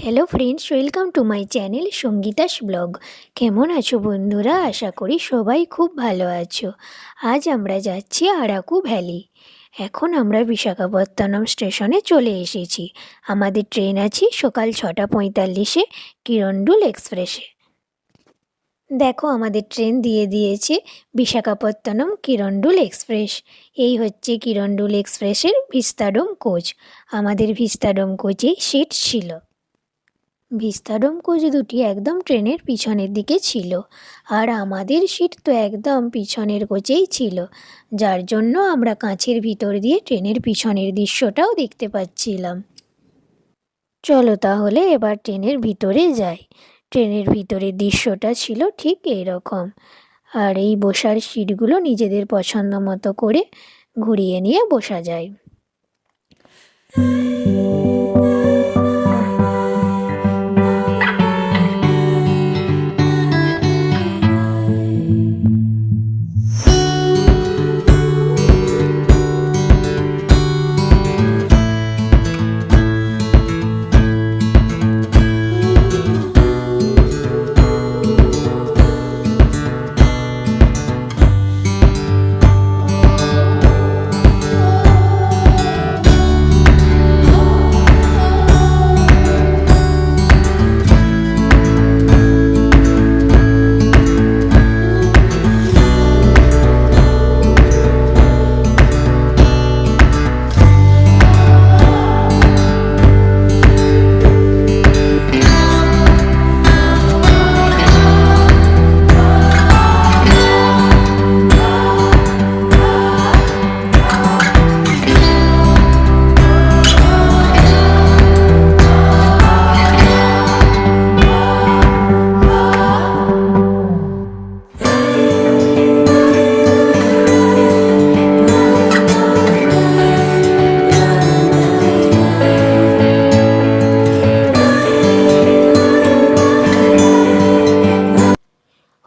Hello friends, welcome to my channel Sangeeta's blog. কেমন আছো বন্ধুরা? আশা করি সবাই খুব ভালো আছো। আজ আমরা যাচ্ছি আরাকু ভ্যালি। এখন আমরা বিশাখাপত্তনম স্টেশনে চলে এসেছি। আমাদের ট্রেন আছে সকাল 6:45-এ কিরণডুল এক্সপ্রেসে। দেখো, আমাদের ট্রেন দিয়ে দিয়েছে বিশাখাপত্তনম কিরণডুল এক্সপ্রেস। এই হচ্ছে কিরণডুল এক্সপ্রেসের ভিস্তাডোম কোচ। আমাদের ভিস্তাডোম কোচেই সিট ছিল। ভিস্তাডোম কোচ দুটি একদম ট্রেনের পিছনের দিকে ছিল, আর আমাদের সিট তো একদম পিছনের কোচেই ছিল, যার জন্য আমরা কাঁচের ভিতর দিয়ে ট্রেনের পিছনের দৃশ্যটাও দেখতে পাচ্ছিলাম। চলো তাহলে এবার ট্রেনের ভিতরে যাই। ট্রেনের ভিতরের দৃশ্যটা ছিল ঠিক এইরকম, আর এই বসার সিটগুলো নিজেদের পছন্দ মতো করে ঘুরিয়ে নিয়ে বসা যায়।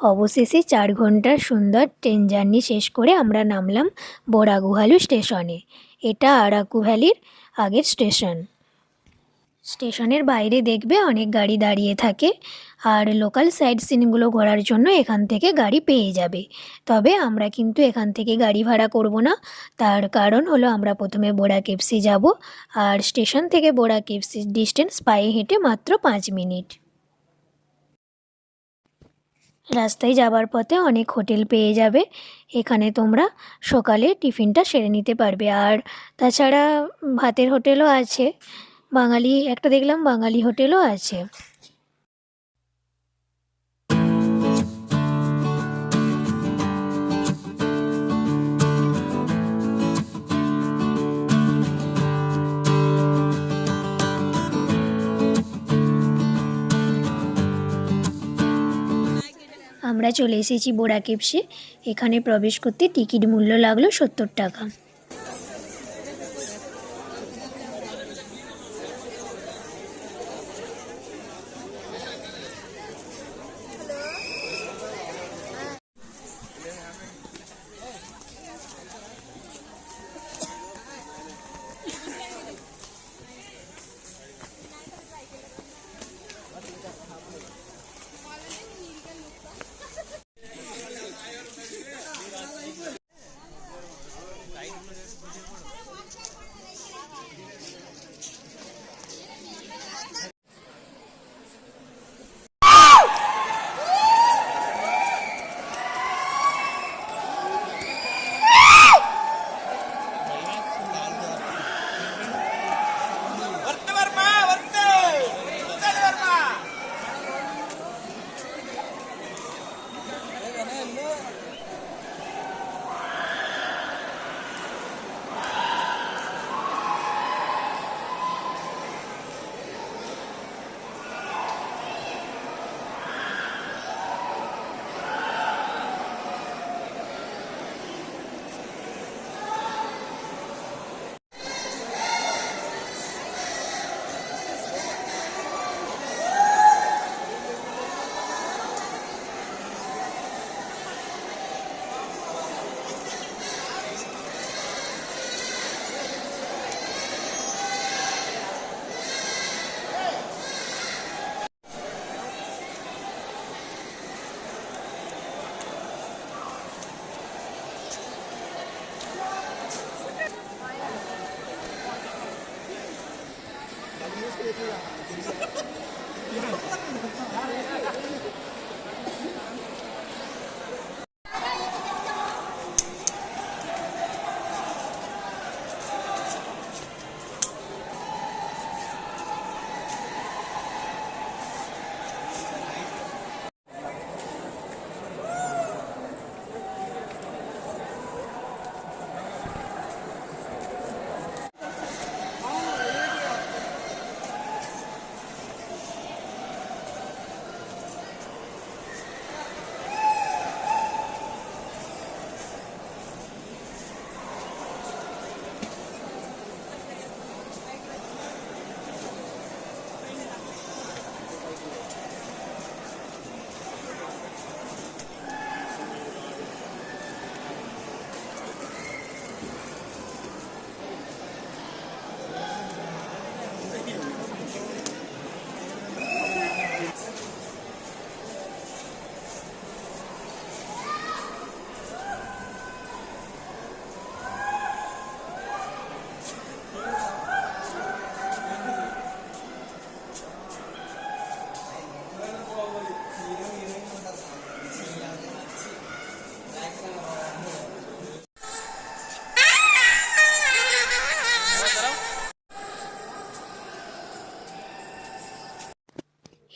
অবশেষে 4 ঘন্টার সুন্দর ট্রেন জার্নি শেষ করে আমরা নামলাম বোরাগুহালু স্টেশনে। এটা আরাকু ভ্যালির আগের স্টেশন। স্টেশনের বাইরে দেখবে অনেক গাড়ি দাঁড়িয়ে থাকে, আর লোকাল সাইট সিনগুলো ঘোরার জন্য এখান থেকে গাড়ি পেয়ে যাবে। তবে আমরা কিন্তু এখান থেকে গাড়ি ভাড়া করব না। তার কারণ হলো আমরা প্রথমে বোরা কেভসি যাব, আর স্টেশন থেকে বোরা কেভসির ডিস্টেন্স পায়ে হেঁটে মাত্র 5 মিনিট। রাস্তায় যাবার পথে অনেক হোটেল পেয়ে যাবে, এখানে তোমরা সকালে টিফিনটা সেরে নিতে পারবে। আর তাছাড়া ভাতের হোটেলও আছে, বাঙালি একটা দেখলাম বাঙালি হোটেলও আছে। আমরা চলে এসেছি বোরা কেভসে। এখানে প্রবেশ করতে টিকিট মূল্য লাগলো 70 টাকা।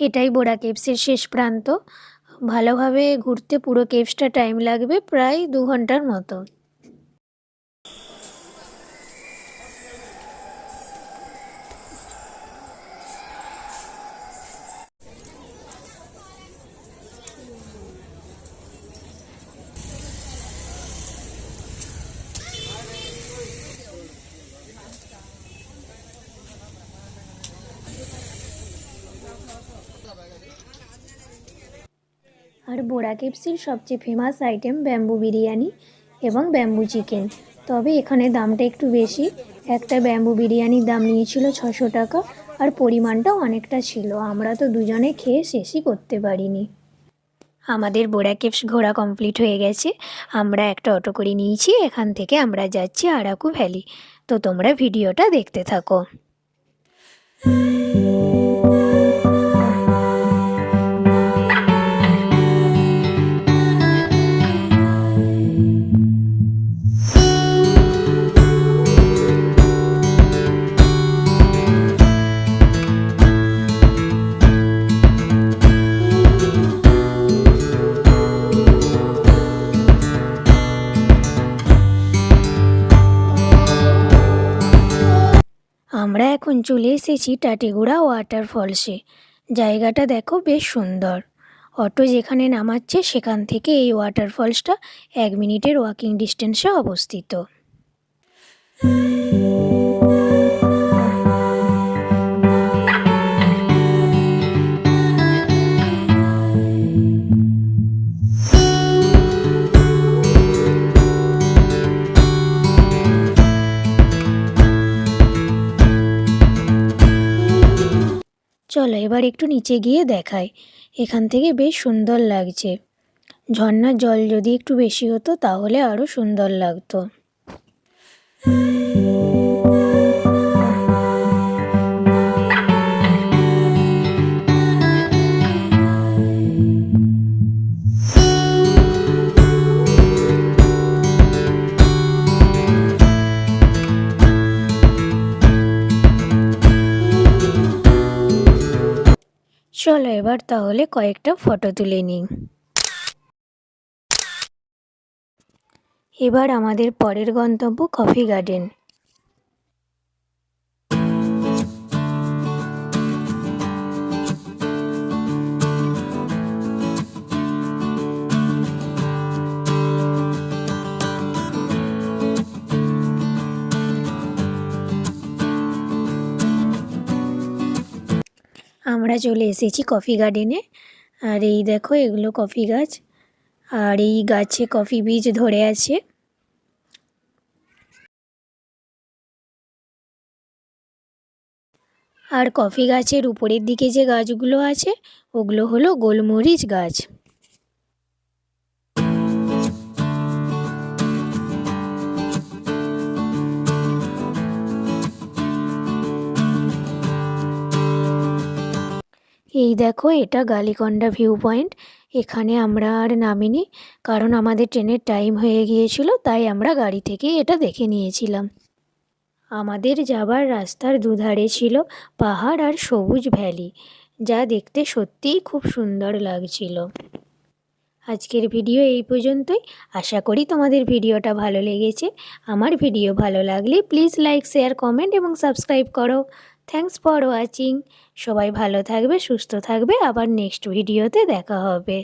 এটাই বোরা কেভসের শেষ প্রান্ত। ভালোভাবে ঘুরতে পুরো কেভসটা টাইম লাগবে প্রায় 2 ঘন্টার মতো। আর বোরা কেভসের সবচেয়ে ফেমাস আইটেম ব্যাম্বু বিরিয়ানি এবং ব্যাম্বু চিকেন। তবে এখানে দামটা একটু বেশি। একটা ব্যাম্বু বিরিয়ানির দাম নিয়েছিল 600 টাকা, আর পরিমাণটাও অনেকটা ছিল। আমরা তো দুজনে খেয়ে শেষই করতে পারিনি। আমাদের বোরা কেভস ঘোরা কমপ্লিট হয়ে গেছে। আমরা একটা অটো করে নিয়েছি, এখান থেকে আমরা যাচ্ছি আরাকু ভ্যালি। তো তোমরা ভিডিওটা দেখতে থাকো। আমরা এখন চলে এসেছি টাটিগুড়া ওয়াটারফলসে। জায়গাটা দেখো বেশ সুন্দর। অটো যেখানে নামাচ্ছে সেখান থেকে এই ওয়াটারফলসটা 1 মিনিটের ওয়াকিং ডিস্টেন্সে অবস্থিত। চলো এবার একটু নিচে গিয়ে দেখাই। এখান থেকে বেশ সুন্দর লাগছে। ঝর্ণার জল যদি একটু বেশি হতো তাহলে আরও সুন্দর লাগতো। চলো এবার তাহলে কয়েকটা ফটো তুলে নিই। এবার আমাদের পরের গন্তব্য কফি গার্ডেন। আমরা চলে এসেছি কফি গার্ডেনে। আর এই দেখো এগুলো কফি গাছ, আর এই গাছে কফি বীজ ধরে আছে। আর কফি গাছের উপরের দিকে যে গাছগুলো আছে ওগুলো হলো গোলমরিচ গাছ। এই দেখো, এটা গালিকন্ডা ভিউ পয়েন্ট। এখানে আমরা আর নামিনি, কারণ আমাদের ট্রেনের টাইম হয়ে গিয়েছিল, তাই আমরা গাড়ি থেকে এটা দেখে নিয়েছিলাম। আমাদের যাবার রাস্তার দুধারে ছিল পাহাড় আর সবুজ ভ্যালি, যা দেখতে সত্যিই খুব সুন্দর লাগছিল। আজকের ভিডিও এই পর্যন্তই। আশা করি তোমাদের ভিডিওটা ভালো লেগেছে। আমার ভিডিও ভালো লাগলে প্লিজ লাইক, শেয়ার, কমেন্ট এবং সাবস্ক্রাইব করো। Thanks for watching. সবাই ভালো থাকবে, সুস্থ থাকবে। আবার নেক্সট ভিডিওতে দেখা হবে।